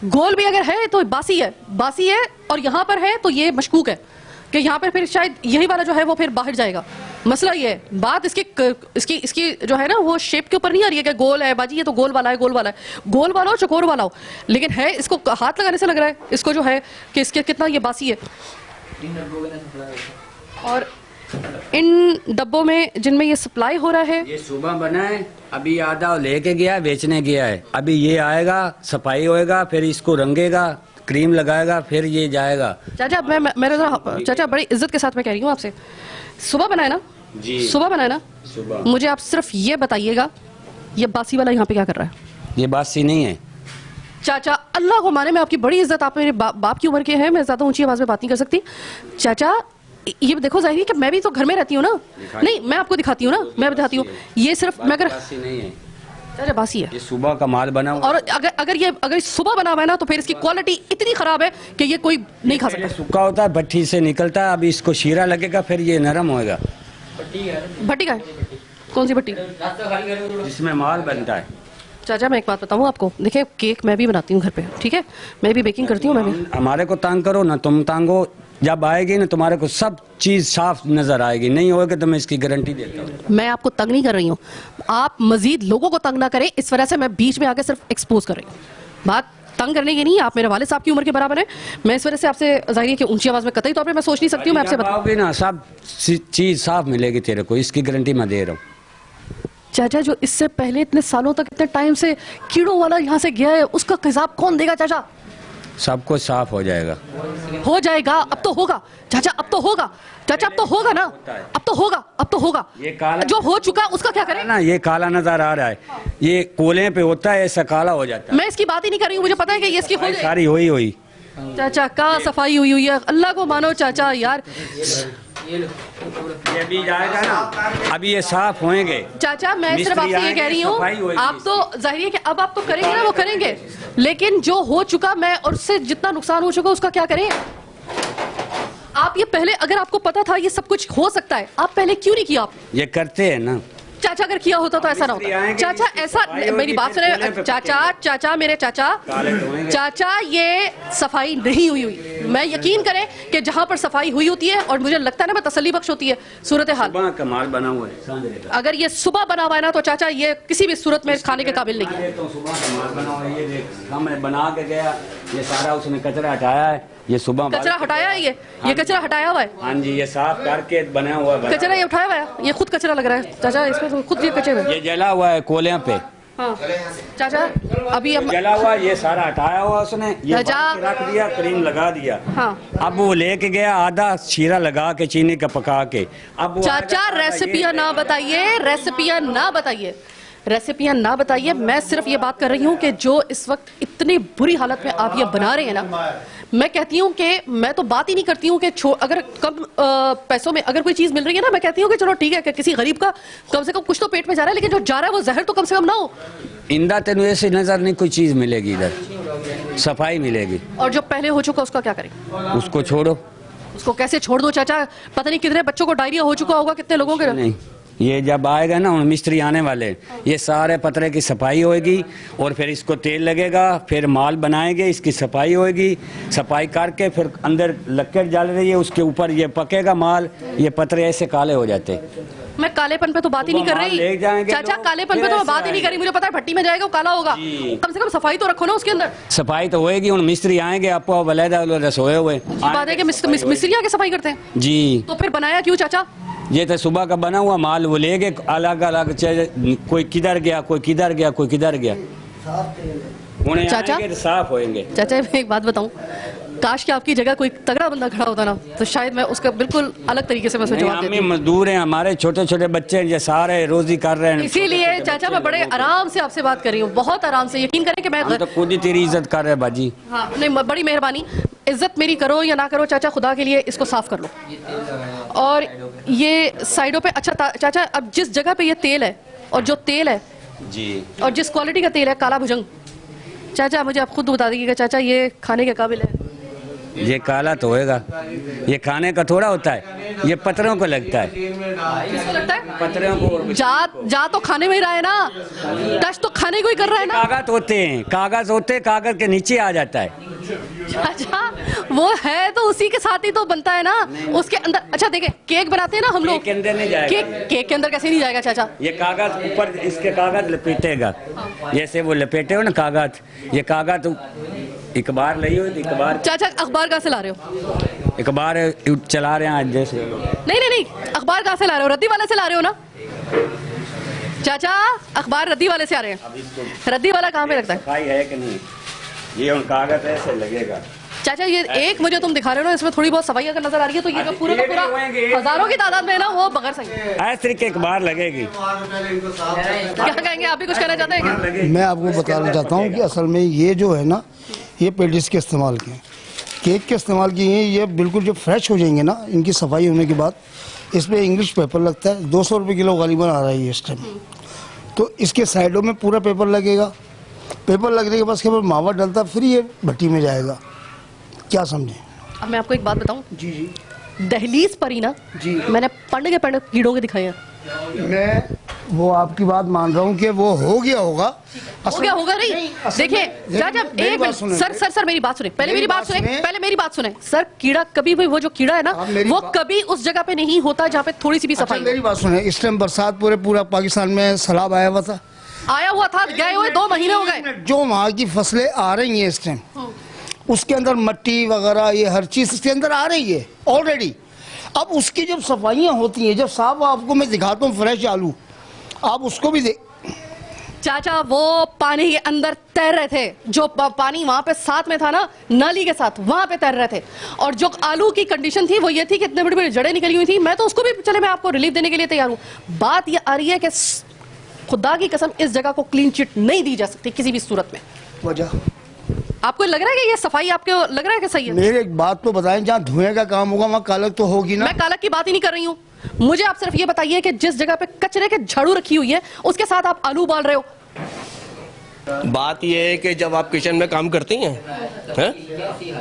गोल भी अगर है तो बासी है, और यहाँ पर है तो ये मशकूक है कि यहाँ पर फिर शायद यही वाला जो है वो फिर बाहर जाएगा। मसला ये है, बात इसकी जो है ना वो शेप के ऊपर नहीं आ रही है कि गोल है बाजी, ये तो गोल वाला है, गोल वाला हो, चकोर वाला हो, लेकिन है इसको हाथ लगाने से लग रहा है इसको जो है कि इसके कितना ये बासी है। और इन डब्बों में जिनमें ये सप्लाई हो रहा है, ये सुबह बना है, अभी आधा लेके गया है, बेचने गया है। अभी ये आएगा, सफाई होएगा, फिर इसको रंगेगा, क्रीम लगाएगा, फिर ये जाएगा। चाचा चाचा बड़ी इज्जत के साथ मैं कह रही हूँ आपसे, सुबह बनाए ना जी, सुबह बनाए ना। सुबह। मुझे आप सिर्फ ये बताइएगा, ये बासी वाला यहाँ पे क्या कर रहा है? ये बासी नहीं है चाचा, अल्लाह को माने, मैं आपकी बड़ी इज्जत, आप मेरे बाप की उम्र के हैं, मैं ज्यादा ऊंची आवाज में बात नहीं कर सकती। चाचा ये देखो, जाहिर है कि मैं भी तो घर में रहती हूँ ना। नहीं, मैं आपको दिखाती हूँ ना, मैं दिखाती हूँ। ये सिर्फ मैं अगर बासी नहीं है, चाचा बासी है। ये सुबह का माल बना हुआ। और अगर सुबह बना हुआ है ना तो फिर इसकी क्वालिटी इतनी खराब है कि ये कोई नहीं खा सकता। सूखा होता है, भट्टी से निकलता है, अभी इसको शीरा लगेगा, फिर ये नरम होएगा। भट्टी का है? कौन सी भट्टी? जिसमें माल बनता है। चाचा मैं एक बात बताऊँ आपको, देखिए केक मैं भी बनाती हूँ घर पे, ठीक है, मैं भी बेकिंग करती हूँ। मैं भी, हमारे को तंग करो ना, तुम तंगो, जब आएगी ना तुम्हारे को सब चीज साफ नजर आएगी। नहीं होगा तो मैं इसकी गारंटी देता हूँ। मैं आपको तंग नहीं कर रही हूँ, आप मजीद लोगों को तंग ना करें, इस वजह से मैं बीच में आके सिर्फ एक्सपोज कर रही हूँ। बात तंग करने की नहीं, आप मेरे वाले साहब की उम्र के बराबर हैं, मैं इस वजह से आपसे जाहिर है कि ऊंची आवाज में कतई तौर पे मैं सोच नहीं सकती हूँ। मैं आपसे बताऊंगी ना, सब चीज साफ मिलेगी तेरे को, इसकी गारंटी मैं दे रहा हूँ। चाचा जो इससे पहले इतने सालों तक इतने टाइम से कीड़ों वाला यहाँ से गया है, उसका हिसाब कौन देगा चाचा? सब कुछ साफ हो जाएगा। हो जाएगा, अब तो होगा चाचा, अब तो होगा चाचा, अब तो होगा ना, अब तो होगा, अब तो होगा। ये काला जो हो चुका उसका क्या करें ना, ये काला नजर आ रहा है, ये कोले पे होता है, ऐसा काला हो जाता है। मैं इसकी बात ही नहीं कर रही हूँ, मुझे पता है कि ये इसकी हो जाए। सारी हुई चाचा का सफाई हुई हुई है, अल्लाह को मानो चाचा यार। ये भी जाएगा ना, अभी ये साफ होंगे। चाचा मैं सिर्फ आपसे ये कह रही हूँ, आप तो जाहिर है कि अब आप तो करेंगे ना, वो करेंगे, लेकिन जो हो चुका मैं और उससे जितना नुकसान हो चुका उसका क्या करें? आप ये पहले, अगर आपको पता था ये सब कुछ हो सकता है, आप पहले क्यों नहीं किया? आप ये करते हैं ना चाचा, अगर किया होता तो ऐसा ना होता। चाचा ऐसा, मेरी बात सुने चाचा, चाचा मेरे चाचा, चाचा ये सफाई नहीं हुई। मैं यकीन करें कि जहाँ पर सफाई हुई होती है, और मुझे लगता है ना मैं तसल्ली बख्श होती है सूरत हाल। कमाल बना हुआ है, अगर ये सुबह बना हुआ है ना तो चाचा ये किसी भी सूरत में खाने के काबिल नहीं है। तो सुबह कमाल बना हुआ है, ये देख हमने बना के गया, ये सारा उसने कचरा हटाया है, ये सुबह कचरा हटाया है, ये कचरा हटाया हुआ है। हाँ जी, ये साफ करके बना हुआ है। कचरा ये उठाया हुआ है, ये खुद कचरा लग रहा है चाचा, इसमें तो खुद ये कचरे में। ये जला हुआ है कोले पे। हाँ चाचा, अभी अब जला हुआ, ये सारा हटाया हुआ उसने, ये चाचा रख दिया, क्रीम लगा दिया। हाँ अब वो लेके गया आधा शीरा लगा के चीनी का पका के। अब वो चाचा रेसिपियां ना बताइए, रेसिपियां ना बताइए, रेसिपियां ना बताइए। मैं सिर्फ ये बात कर रही हूँ कि जो इस वक्त इतनी बुरी हालत में आप ये बना रहे हैं ना, मैं कहती हूँ कि मैं तो बात ही नहीं करती हूँ कि अगर कम पैसों में अगर कोई चीज मिल रही है ना, मैं कहती हूँ कि चलो ठीक है कि किसी गरीब का कम से कम कुछ तो पेट में जा रहा है, लेकिन जो जा रहा है वो जहर तो कम से कम ना हो। इंदा तेन ऐसी नजर नहीं कोई चीज मिलेगी, इधर सफाई मिलेगी। और जो पहले हो चुका उसका क्या करें? उसको छोड़ो। उसको कैसे छोड़ दो चाचा? पता नहीं कितने बच्चों को डायरिया हो चुका होगा, कितने लोगों के। नहीं, ये जब आएगा ना मिस्त्री आने वाले, ये सारे पतरे की सफाई होगी, और फिर इसको तेल लगेगा, फिर माल बनाएंगे, इसकी सफाई होगी, सफाई करके फिर अंदर लक्कड़ जल रही है, उसके ऊपर ये पकेगा माल, ये पतरे ऐसे काले हो जाते। मैं कालेपन पे तो बात ही नहीं कर रही चाचा, कालेपन पे तो मैं बात ही नहीं कर रही, मुझे पता है भट्टी में जाएगा वो काला होगा, कम से कम सफाई तो रखो ना उसके अंदर। सफाई तो होएगी, उन मिस्त्री आएंगे, आपको वलैदा सोए हुए बात है कि मिस्त्री आके सफाई करते हैं जी। तो फिर बनाया क्यों चाचा? ये तो सुबह का बना हुआ माल वो ले गए, अलग अलग कोई किधर गया, कोई किधर गया, कोई किधर गया। चाचा साफ होएंगे। चाचा मैं एक बात बताऊं, काश कि आपकी जगह कोई तगड़ा बंदा खड़ा होता ना, तो शायद मैं उसका बिल्कुल अलग तरीके से मैं जवाब देती। मजदूर हैं, हमारे छोटे छोटे बच्चे हैं, ये सारे रोजी कर रहे हैं। इसीलिए चाचा मैं बड़े आराम से आपसे बात कर रही हूँ, बहुत आराम से। यकीन करें कि मैं तो खुद ही तेरी इज्जत कर रहे हैं बाजी। हाँ नहीं, बड़ी मेहरबानी। इज्जत मेरी करो या ना करो चाचा, खुदा के लिए इसको साफ कर लो। और ये साइडों पे, अच्छा चाचा अब जिस जगह पे ये तेल है, और जो तेल है जी, और जिस क्वालिटी का तेल है, काला भुजंग, चाचा मुझे आप खुद बता दीजिएगा चाचा, ये खाने के काबिल है? ये काला तो होएगा, ये खाने का थोड़ा होता है, ये पत्थरों को लगता है। किसको लगता है? पत्थरों को। जा तो खाने में ही रहा है ना, टच तो खाने को ही कर रहा है ना। कागज होते हैं, कागज होते हैं, कागज के नीचे आ जाता है। अच्छा वो है तो उसी के साथ ही तो बनता है ना, उसके अंदर। अच्छा देखें, केक बनाते हैं ना हम लोग, केक के अंदर नहीं जाएगा। केक के अंदर कैसे नहीं जाएगा चाचा? ये कागज ऊपर, इसके कागज लपेटेगा, जैसे वो लपेटे हो ना कागज, ये कागज अखबार ली हो, अखबार। चाचा अखबार कहाँ से ला रहे हो? अखबार चला रहे हैं जैसे। नहीं, अखबार कहाँ से ला रहे हो? रद्दी वाले से ला रहे हो ना चाचा? अखबार रद्दी वाले से आ रहे हैं। रद्दी वाला कहाँ पे लगता है? सफाई है कि नहीं? ये उन कागज ऐसे लगेगा चाचा। ये एक मुझे तुम दिखा रहे हो ना, इसमें थोड़ी बहुत सफाई अगर नजर आ रही है, तो ये जो पूरा का पूरा हजारों की तादाद में है ना, वो बगैर सही। ऐसे तरीके अखबार लगेगी। क्या कहेंगे, आप भी कुछ कहना चाहते हैं? मैं आपको बताना चाहता हूँ कि असल में ये जो है ना, ये पेडिस के इस्तेमाल के, केक के इस्तेमाल किए हैं, ये बिल्कुल जब फ्रेश हो जाएंगे ना, इनकी सफाई होने के बाद इस पर इंग्लिश पेपर लगता है, 200 रुपये किलो गालिबन आ रहा है ये इस टाइम। तो इसके साइडों में पूरा पेपर लगेगा, पेपर लगने के बाद उसके बाद मावा डलता, फिर ये भट्टी में जाएगा। क्या समझे? अब मैं आपको एक बात बताऊं, जी दहलीज पर ही ना जी मैंने पंड के कीड़ों के दिखाए हैं। मैं वो आपकी बात मान रहा हूँ कि वो हो गया होगा। हो गया होगा नहीं, देखिए चाचा एक मिनट, सर मेरी बात सुने, पहले मेरी बात सुने सर। कीड़ा कभी भी, वो जो कीड़ा है ना, वो कभी उस जगह पे नहीं होता जहाँ पे थोड़ी सी भी सफाई। मेरी बात सुने, इस टाइम बरसात पूरा पाकिस्तान में सैलाब आया हुआ था, गए हुए 2 महीने हो गए। जो वहाँ की फसलें आ रही हैं इस टाइम, उसके अंदर मिट्टी वगैरह ये हर चीज इसके अंदर आ रही है ऑलरेडी। अब उसकी जब सफाइयाँ होती हैं, जब साफ, आपको मैं दिखाता हूँ फ्रेश आलू, आप उसको भी चाचा वो पानी के अंदर तैर रहे थे, जो पानी वहां पे साथ में था ना, नाली के साथ, वहां पे तैर रहे थे। और जो आलू की कंडीशन थी वो ये थी कि इतने बड़ी बड़ी जड़ें निकली हुई थी। मैं तो उसको भी, चले मैं आपको रिलीफ देने के लिए तैयार हूँ। बात ये आ रही है कि खुदा की कसम इस जगह को क्लीन चिट नहीं दी जा सकती किसी भी सूरत में। वजह आपको लग रहा है कि ये सफाई आपको लग रहा है कि सही है? मेरे एक बात तो बताएं, जहाँ धुएं का काम होगा वहाँ कालक तो होगी ना। मैं कालक की बात ही नहीं कर रही हूँ। मुझे आप सिर्फ ये बताइए कि जिस जगह पे कचरे के झाड़ू रखी हुई है उसके साथ आप आलू उबाल रहे हो। बात यह है कि जब आप किचन में काम करती हैं,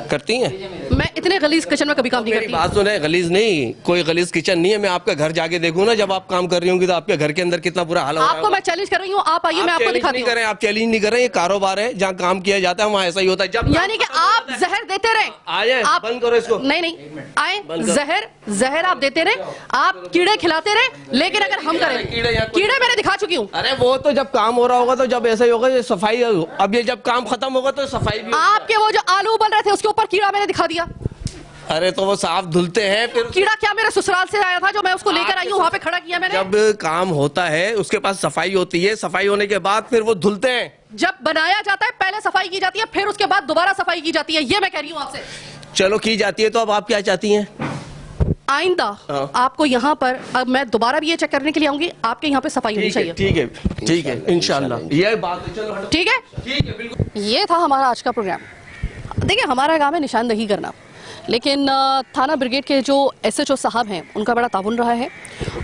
करती हैं? मैं इतने गलीज किचन में कभी काम नहीं मेरी करती। बात सुने, गलीज नहीं, कोई गलीज किचन नहीं है। मैं आपका घर जाके देखूं ना, जब आप काम कर रही होंगी तो आपके घर के अंदर कितना बुरा हाल हो रहा है। आपको मैं चैलेंज कर रही हूँ, आप आइए, मैं आपको दिखाती हूँ। आप चैलेंज नहीं कर रहे, ये कारोबार है, जहाँ काम किया जाता है वहाँ ऐसा ही होता है। जब यानी कि आप जहर देते रहे, आए आप बंद करो इसको। नहीं आए, जहर आप देते रहे, आप कीड़े खिलाते रहे। लेकिन अगर हम करें, कीड़े मैंने दिखा चुकी हूँ। अरे वो तो जब काम हो रहा होगा तो जब ऐसा ही होगा, ये सफाई। अब ये जब काम खत्म होगा तो सफाई भी। आपके वो जो आलू उबल रहे थे उसके ऊपर कीड़ा मैंने दिखा दिया। अरे तो वो साफ धुलते हैं फिर। कीड़ा क्या मेरे ससुराल से आया था जो मैं उसको लेकर आई हूँ, वहां पे खड़ा किया मैंने। जब काम होता है उसके पास सफाई होती है, सफाई होने के बाद फिर वो धुलते हैं। जब बनाया जाता है पहले सफाई की जाती है, फिर उसके बाद दोबारा सफाई की जाती है, ये मैं कह रही हूँ आपसे। चलो की जाती है, तो अब आप क्या चाहती हैं? आइंदा आपको यहाँ पर, अब मैं दोबारा भी ये चेक करने के लिए आऊंगी, आपके यहाँ पे सफाई होनी चाहिए। ठीक है इंशाल्लाह, ये बात है। चलो ठीक है बिल्कुल। ये था हमारा आज का प्रोग्राम। देखिए हमारा काम है निशानदही करना, लेकिन थाना ब्रिगेड के जो SHO साहब हैं उनका बड़ा ताउन रहा है।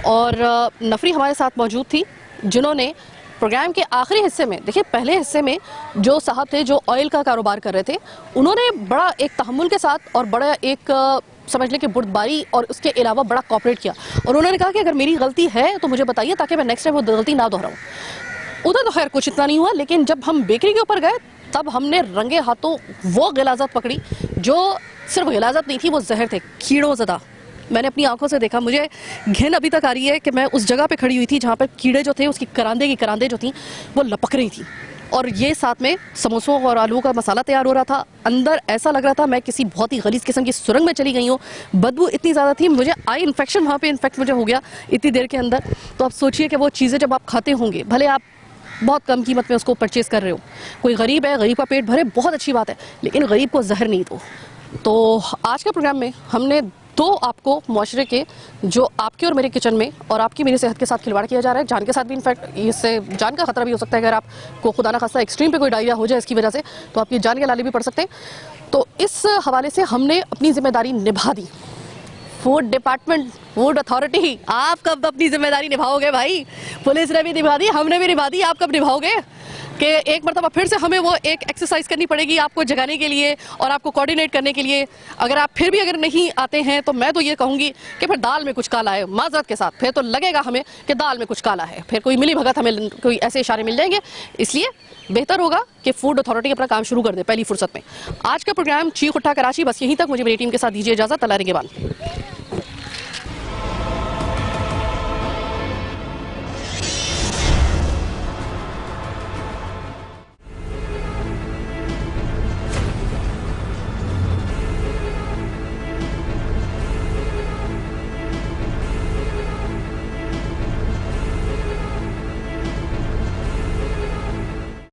और नफरी हमारे साथ मौजूद थी, जिन्होंने प्रोग्राम के आखिरी हिस्से में, देखिए पहले हिस्से में जो साहब थे जो ऑयल का कारोबार कर रहे थे, उन्होंने बड़ा एक तहम्मुल के साथ और बड़ा एक समझ लें कि बुर्दबारी और उसके अलावा बड़ा कॉपरेट किया। और उन्होंने कहा कि अगर मेरी गलती है तो मुझे बताइए, ताकि मैं नेक्स्ट टाइम वो गलती ना दोहराऊं। उधर तो खैर कुछ इतना नहीं हुआ, लेकिन जब हम बेकरी के ऊपर गए तब हमने रंगे हाथों वो गिलाजत पकड़ी जो सिर्फ गिलाजत नहीं थी, वो जहर थे, कीड़ों ज़दा। मैंने अपनी आंखों से देखा, मुझे घिन अभी तक आ रही है कि मैं उस जगह पे खड़ी हुई थी जहाँ पर कीड़े जो थे उसकी करांदे की करांदे जो थी वो लपक रही थी। और ये साथ में समोसों और आलू का मसाला तैयार हो रहा था। अंदर ऐसा लग रहा था मैं किसी बहुत ही गलीज किस्म की सुरंग में चली गई हूँ। बदबू इतनी ज़्यादा थी, मुझे आई इन्फेक्शन वहाँ पे इन्फेक्ट मुझे हो गया इतनी देर के अंदर। तो आप सोचिए कि वो चीज़ें जब आप खाते होंगे, भले आप बहुत कम कीमत में उसको परचेज़ कर रहे हो, कोई गरीब है, गरीब का पेट भरे, बहुत अच्छी बात है, लेकिन गरीब को जहर नहीं दो। तो आज के प्रोग्राम में हमने दो आपको मुआशरे के जो आपके और मेरे किचन में और आपकी मेरी सेहत के साथ खिलवाड़ किया जा रहा है, जान के साथ भी, इनफैक्ट इससे जान का खतरा भी हो सकता है। अगर आपको खुदा ना खास्ता एक्सट्रीम पे कोई डायरिया हो जाए इसकी वजह से, तो आपकी जान के लाले भी पड़ सकते हैं। तो इस हवाले से हमने अपनी जिम्मेदारी निभा दी। फूड डिपार्टमेंट, फूड अथॉरिटी, आप कब अपनी जिम्मेदारी निभाओगे भाई? पुलिस ने भी निभा दी, हमने भी निभा दी, आप कब निभाओगे? कि एक मरतबा फिर से हमें वो एक एक्सरसाइज करनी पड़ेगी आपको जगाने के लिए और आपको कोऑर्डिनेट करने के लिए। अगर आप फिर भी अगर नहीं आते हैं तो मैं तो ये कहूँगी कि फिर दाल में कुछ काला है, माजरत के साथ। फिर तो लगेगा हमें कि दाल में कुछ काला है, फिर कोई मिली भगत हमें कोई ऐसे इशारे मिल जाएंगे। इसलिए बेहतर होगा कि फूड अथॉरिटी अपना काम शुरू कर दे पहली फुर्सत में। आज का प्रोग्राम चीख उठा कराची बस यहीं तक। मुझे मेरी टीम के साथ दीजिए इजाज़त। अल्लाह के बाद।